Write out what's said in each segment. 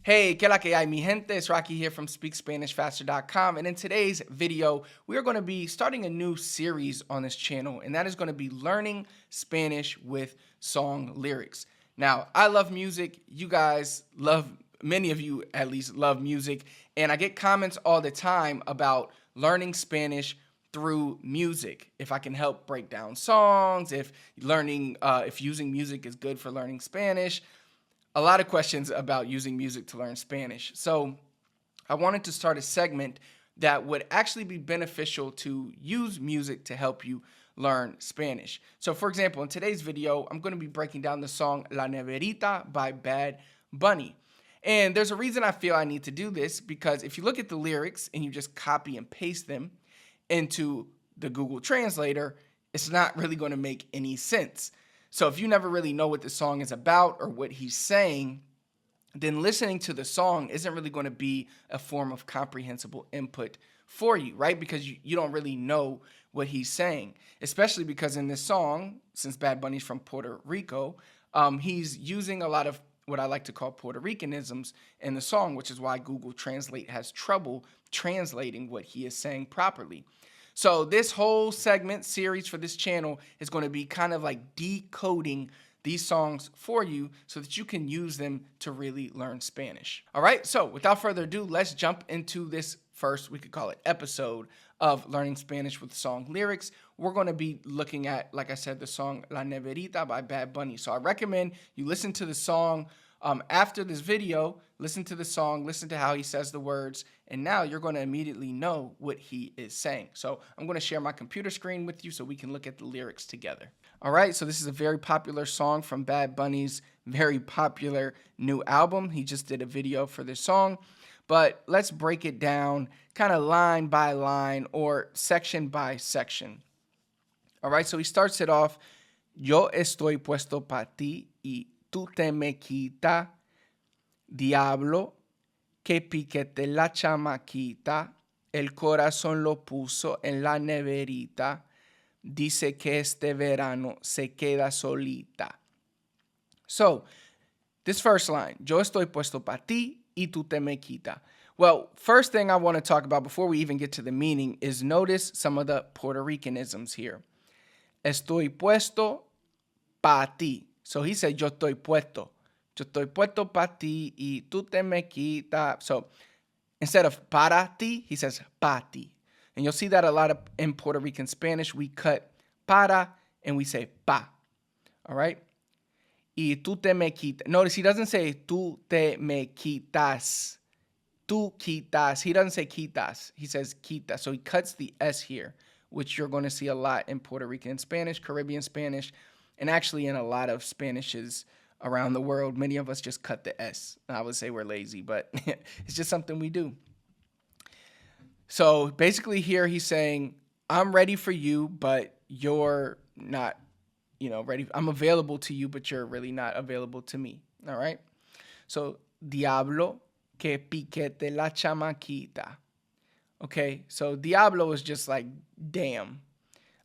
Hey, que la que hay, mi gente? It's Rocky here from SpeakSpanishFaster.com, and in today's video, we are going to be starting a new series on this channel, and that is going to be learning Spanish with song lyrics. Now, I love music. You guys love, many of you at least love music, and I get comments all the time about learning Spanish through music. If I can help break down songs, if using music is good for learning Spanish. A lot of questions about using music to learn Spanish. So I wanted to start a segment that would actually be beneficial to use music to help you learn Spanish. So for example, in today's video, I'm going to be breaking down the song La Neverita by Bad Bunny. And there's a reason I feel I need to do this, because if you look at the lyrics and you just copy and paste them into the Google Translator, it's not really going to make any sense. So if you never really know what the song is about or what he's saying, then listening to the song isn't really going to be a form of comprehensible input for you, right? Because you don't really know what he's saying, especially because in this song, since Bad Bunny's from Puerto Rico, he's using a lot of what I like to call Puerto Ricanisms in the song, which is why Google Translate has trouble translating what he is saying properly. So this whole segment series for this channel is going to be kind of like decoding these songs for you so that you can use them to really learn Spanish. All right, so without further ado, let's jump into this first, we could call it episode of learning Spanish with song lyrics. We're going to be looking at, like I said, the song La Neverita by Bad Bunny. So I recommend you listen to the song after this video, listen to the song, listen to how he says the words, and now you're going to immediately know what he is saying. So I'm going to share my computer screen with you so we can look at the lyrics together. All right, so this is a very popular song from Bad Bunny's very popular new album. He just did a video for this song, but let's break it down kind of line by line or section by section. All right, so he starts it off, Yo estoy puesto pa ti y tú te me quitas, diablo, que piquete la chamaquita, el corazón lo puso en la neverita, dice que este verano se queda solita. So, this first line, yo estoy puesto pa ti y tú te me quitas. Well, first thing I want to talk about before we even get to the meaning is notice some of the Puerto Ricanisms here. Estoy puesto pa ti. So he said, yo estoy puesto. Yo estoy puesto pa ti y tú te me quitas. So instead of para ti, he says pa ti. And you'll see that a lot in Puerto Rican Spanish. We cut para and we say pa. All right? Y tú te me quitas. Notice he doesn't say tú te me quitas. Tú quitas. He doesn't say quitas. He says quitas. So he cuts the S here, which you're going to see a lot in Puerto Rican Spanish, Caribbean Spanish, and actually in a lot of Spanishes around the world. Many of us just cut the S. I would say we're lazy, but it's just something we do. So basically here he's saying, I'm ready for you, but you're not, ready. I'm available to you, but you're really not available to me. All right? So, diablo que piquete la chamaquita. Okay, so diablo is just like damn.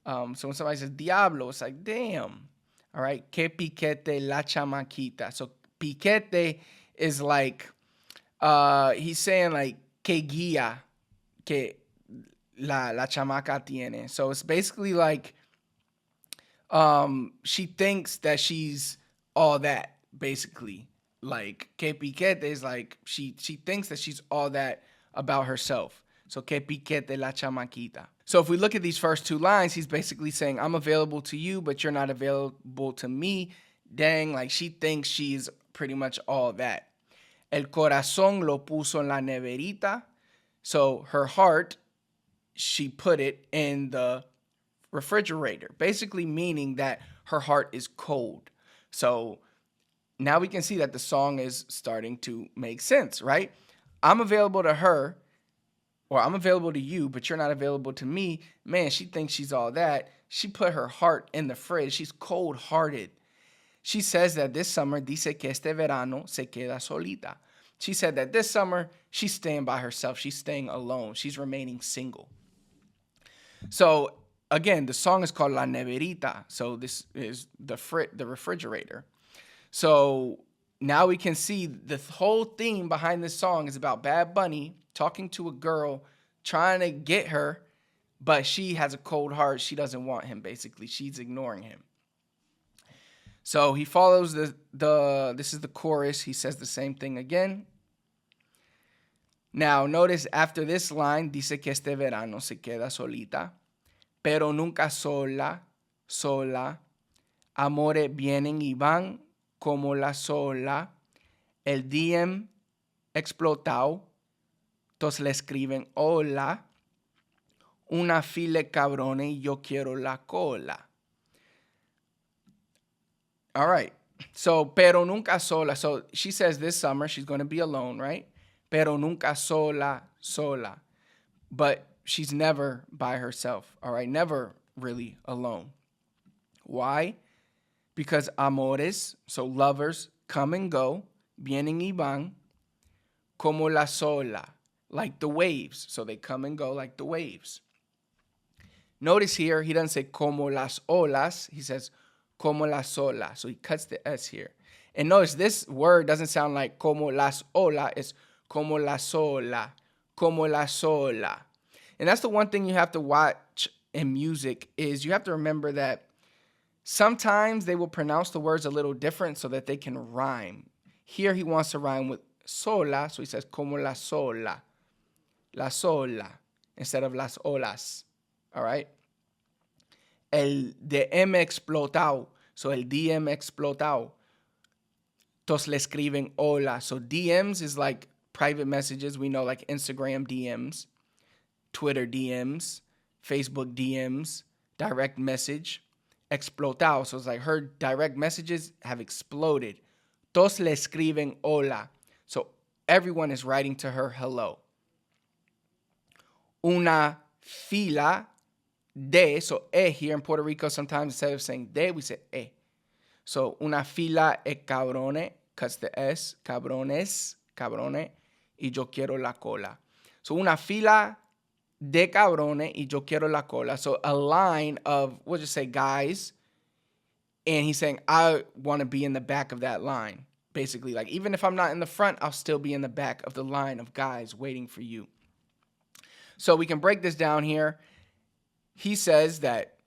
So when somebody says diablo, it's like damn. All right, que piquete la chamaquita. So piquete is like he's saying like que guía que la chamaca tiene. So it's basically like she thinks that she's all that, basically. Like que piquete is like she thinks that she's all that about herself. So, que piquete la chamaquita. So if we look at these first two lines, he's basically saying, I'm available to you, but you're not available to me. Dang, like she thinks she's pretty much all that. El corazón lo puso en la neverita. So her heart, she put it in the refrigerator, basically meaning that her heart is cold. So now we can see that the song is starting to make sense, right? I'm available to her, or I'm available to you, but you're not available to me. Man, she thinks she's all that. She put her heart in the fridge. She's cold-hearted. She says that this summer, dice que este verano se queda solita. She said that this summer, she's staying by herself. She's staying alone. She's remaining single. So, again, the song is called La Neverita. So this is the refrigerator. So now we can see the whole theme behind this song is about Bad Bunny talking to a girl, trying to get her, but she has a cold heart. She doesn't want him, basically. She's ignoring him. So he follows this is the chorus. He says the same thing again. Now, notice after this line, dice que este verano se queda solita, pero nunca sola, sola. Amores vienen y van como la sola. El DM explotado. Todos le escriben hola. Una fila de cabrones y yo quiero la cola. All right. So, pero nunca sola. So she says this summer she's going to be alone, right? Pero nunca sola, sola. But she's never by herself, all right? Never really alone. Why? Because amores, so lovers, come and go, vienen y van, como la sola, like the waves. So they come and go like the waves. Notice here, he doesn't say como las olas, he says como la sola. So he cuts the S here. And notice this word doesn't sound like como las olas, it's como la sola, como la sola. And that's the one thing you have to watch in music is you have to remember that sometimes they will pronounce the words a little different so that they can rhyme. Here he wants to rhyme with sola, so he says como la sola, instead of las olas, all right? El DM explotado, so el DM explotado. Todos le escriben hola. So DMs is like private messages. We know like Instagram DMs, Twitter DMs, Facebook DMs, direct message. Explotado. So it's like her direct messages have exploded. Todos le escriben hola. So everyone is writing to her hello. Una fila de, so here in Puerto Rico, sometimes instead of saying de, we say So una fila de cabrones, cuts the S, cabrones, y yo quiero la cola. So una fila de cabrones y yo quiero la cola. So a line of, we'll just say guys, and he's saying, I want to be in the back of that line. Basically, like even if I'm not in the front, I'll still be in the back of the line of guys waiting for you. So we can break this down here. He says that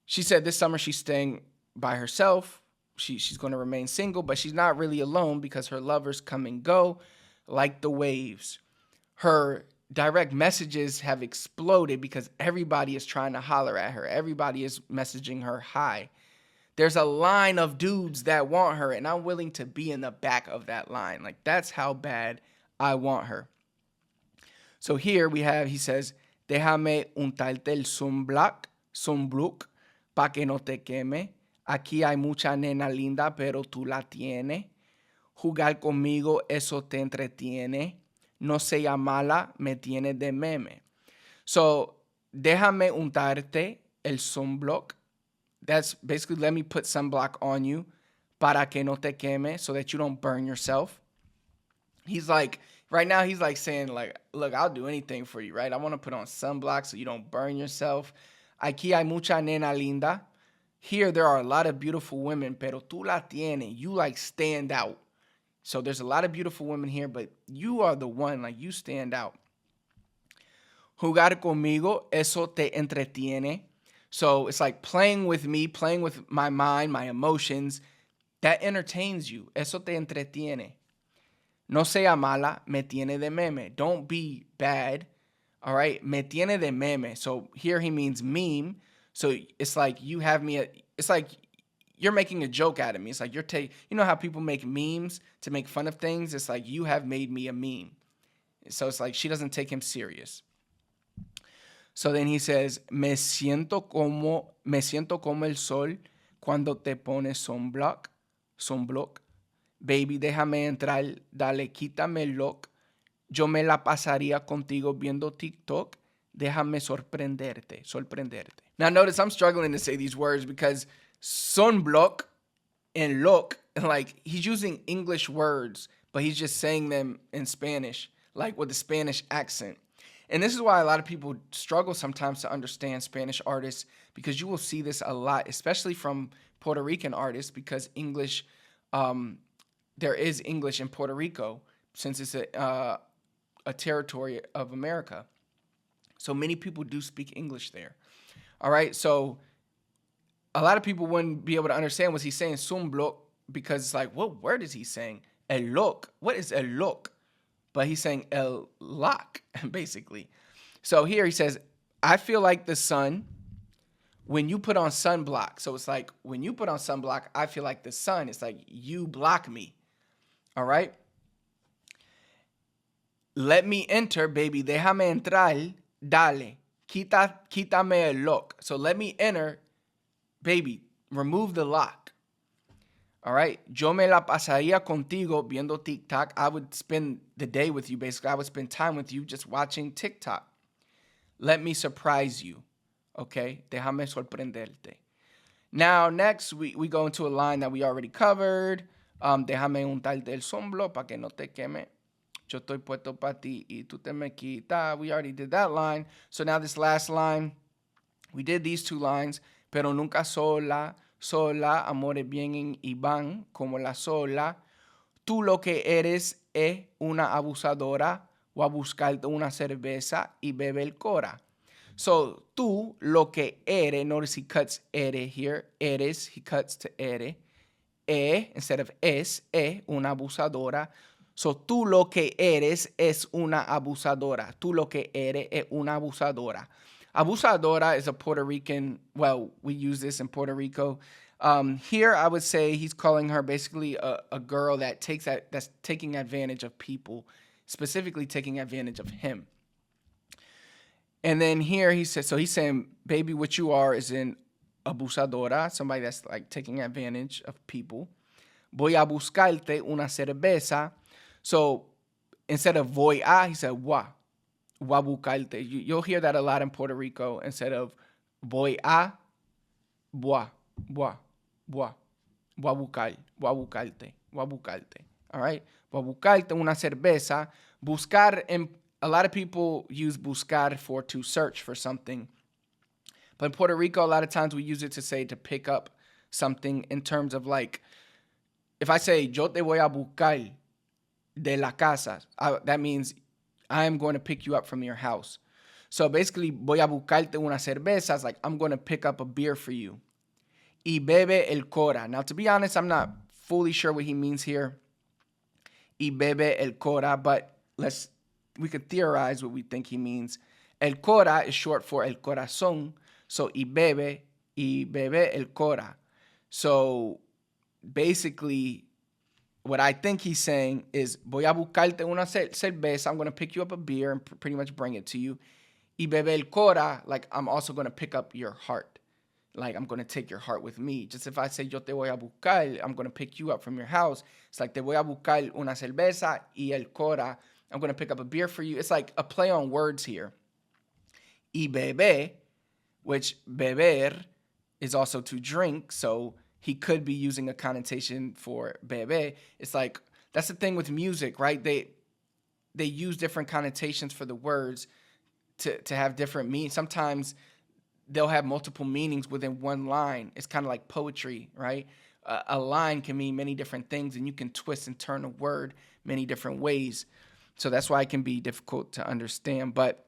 she said this summer she's staying by herself. She's going to remain single, but she's not really alone because her lovers come and go like the waves. Her direct messages have exploded because everybody is trying to holler at her. Everybody is messaging her hi. There's a line of dudes that want her, and I'm willing to be in the back of that line. Like, that's how bad I want her. So here we have, he says, déjame untarte el sunblock, pa' que no te queme. Aquí hay mucha nena linda, pero tú la tienes. Jugar conmigo, eso te entretiene. No sea mala, me tiene de meme. So, déjame untarte el sunblock. That's basically, let me put sunblock on you, para que no te queme, so that you don't burn yourself. He's like, right now he's like saying like, look, I'll do anything for you, right? I want to put on sunblock so you don't burn yourself. Aquí hay mucha nena linda. Here there are a lot of beautiful women, pero tú la tienes. You like stand out. So there's a lot of beautiful women here, but you are the one, like you stand out. Jugar conmigo, eso te entretiene. So it's like playing with me, playing with my mind, my emotions. That entertains you. Eso te entretiene. No sea mala, me tiene de meme. Don't be bad. All right. Me tiene de meme. So here he means meme. So it's like you have me, it's like you're making a joke out of me. It's like you know how people make memes to make fun of things? It's like you have made me a meme. So it's like she doesn't take him serious. So then he says, me siento como el sol cuando te pones sunblock. Baby, déjame entrar, dale, quítame el lock. Yo me la pasaría contigo viendo TikTok. Déjame sorprenderte. Now notice I'm struggling to say these words because sunblock and look, like he's using English words, but he's just saying them in Spanish, like with a Spanish accent. And this is why a lot of people struggle sometimes to understand Spanish artists, because you will see this a lot, especially from Puerto Rican artists, because English there is English in Puerto Rico since it's a territory of America. So many people do speak English there. All right. So a lot of people wouldn't be able to understand was he saying sumblo because it's like, what word is he saying? El loc. What is el loc? But he's saying el loc, basically. So here he says, I feel like the sun when you put on sunblock. So it's like when you put on sunblock, I feel like the sun. It's like you block me. All right. Let me enter, baby. Déjame entrar. Dale. Quítame el lock. So let me enter, baby. Remove the lock. All right. Yo me la pasaría contigo viendo TikTok. I would spend the day with you, basically. I would spend time with you just watching TikTok. Let me surprise you. Okay. Déjame sorprenderte. Now, next, we go into a line that we already covered. Déjame untarte el sombro para que no te queme. Yo estoy puesto para ti y tú te me quitas. We already did that line. So now this last line, we did these two lines. Pero nunca sola, sola, amores vienen y van como la sola. Tú lo que eres es una abusadora. O a buscarte una cerveza y beber cora. So, tú lo que eres, notice he cuts ere here. Eres, he cuts to ere. Instead of es una abusadora. So, tú lo que eres es una abusadora. Tú lo que eres es una abusadora. Abusadora is a Puerto Rican, well, we use this in Puerto Rico. Here, I would say he's calling her basically a girl that's taking advantage of people, specifically taking advantage of him. And then here he says, so he's saying, baby, what you are is an abusadora, somebody that's like taking advantage of people. Voy a buscarte una cerveza. So instead of voy a, he said voy a buscarte. You'll hear that a lot in Puerto Rico. Instead of voy a, voy a buscarte. All right? Voy a buscarte una cerveza. Buscar, and a lot of people use buscar for to search for something. But in Puerto Rico, a lot of times we use it to say to pick up something in terms of like, if I say, yo te voy a buscar de la casa, that means I am going to pick you up from your house. So basically, voy a buscarte una cerveza. It's like, I'm going to pick up a beer for you. Y bebe el cora. Now, to be honest, I'm not fully sure what he means here. Y bebe el cora, but we could theorize what we think he means. El cora is short for el corazón. So, y bebe el cora. So, basically, what I think he's saying is, voy a buscarte una cerveza. I'm going to pick you up a beer and pretty much bring it to you. Y bebe el cora, like I'm also going to pick up your heart. Like I'm going to take your heart with me. Just if I say, yo te voy a buscar, I'm going to pick you up from your house. It's like, te voy a buscar una cerveza y el cora. I'm going to pick up a beer for you. It's like a play on words here. Y bebe, which beber is also to drink. So he could be using a connotation for bebe. It's like, that's the thing with music, right? They use different connotations for the words to have different meanings. Sometimes they'll have multiple meanings within one line. It's kind of like poetry, right? A line can mean many different things, and you can twist and turn a word many different ways. So that's why it can be difficult to understand. But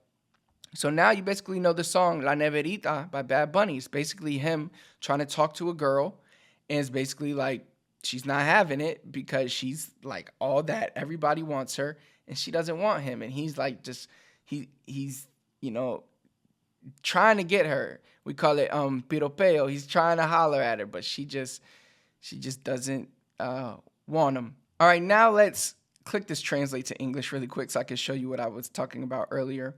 so now you basically know the song La Neverita by Bad Bunny. It's basically him trying to talk to a girl, and it's basically like she's not having it because she's like all that. Everybody wants her, and she doesn't want him. And he's like he's trying to get her. We call it piropeo. He's trying to holler at her, but she just doesn't want him. All right, now let's click this translate to English really quick so I can show you what I was talking about earlier.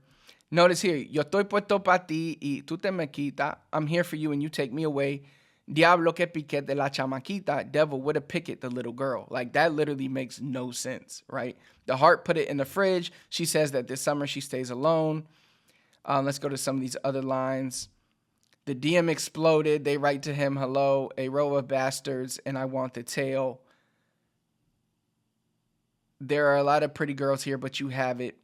Notice here, yo estoy puesto pa ti y tú te me quitas. I'm here for you and you take me away. Diablo que pique de la chamaquita. Devil with a picket, the little girl. Like that literally makes no sense, right? The heart put it in the fridge. She says that this summer she stays alone. Let's go to some of these other lines. The DM exploded. They write to him, hello, a row of bastards, and I want the tail. There are a lot of pretty girls here, but you have it.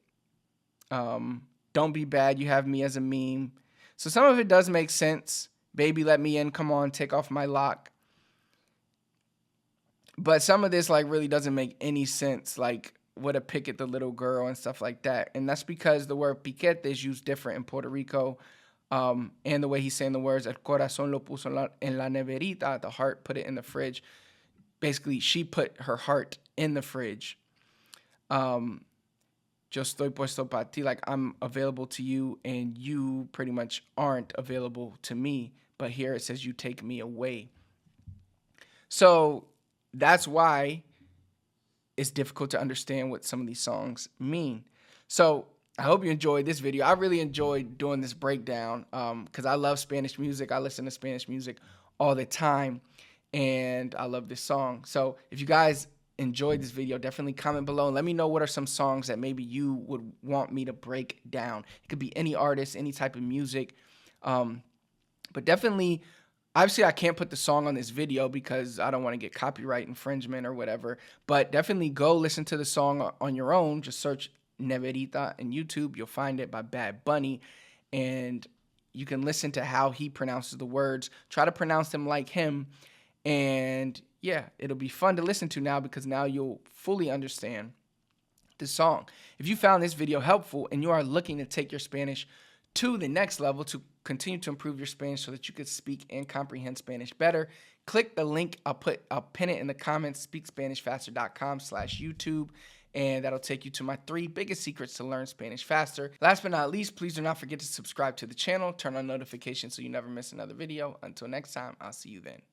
Don't be bad. You have me as a meme. So some of it does make sense. Baby, let me in. Come on, take off my lock. But some of this like really doesn't make any sense, like what a picket the little girl and stuff like that. And that's because the word piquete is used different in Puerto Rico. And the way he's saying the words, el corazón lo puso en la neverita, the heart put it in the fridge. Basically, she put her heart in the fridge. Yo estoy puesto para ti, like I'm available to you, and you pretty much aren't available to me. But here it says you take me away. So that's why it's difficult to understand what some of these songs mean. So I hope you enjoyed this video. I really enjoyed doing this breakdown because I love Spanish music. I listen to Spanish music all the time, and I love this song. So if you guys enjoyed this video, definitely comment below and let me know what are some songs that maybe you would want me to break down. It could be any artist, any type of music, but definitely, obviously I can't put the song on this video because I don't want to get copyright infringement or whatever, but definitely go listen to the song on your own. Just search Neverita in YouTube. You'll find it by Bad Bunny, and you can listen to how he pronounces the words. Try to pronounce them like him, and yeah, it'll be fun to listen to now because now you'll fully understand the song. If you found this video helpful and you are looking to take your Spanish to the next level, to continue to improve your Spanish so that you could speak and comprehend Spanish better, click the link. I'll pin it in the comments, speakspanishfaster.com/YouTube, and that'll take you to my 3 biggest secrets to learn Spanish faster. Last but not least, please do not forget to subscribe to the channel, turn on notifications so you never miss another video. Until next time, I'll see you then.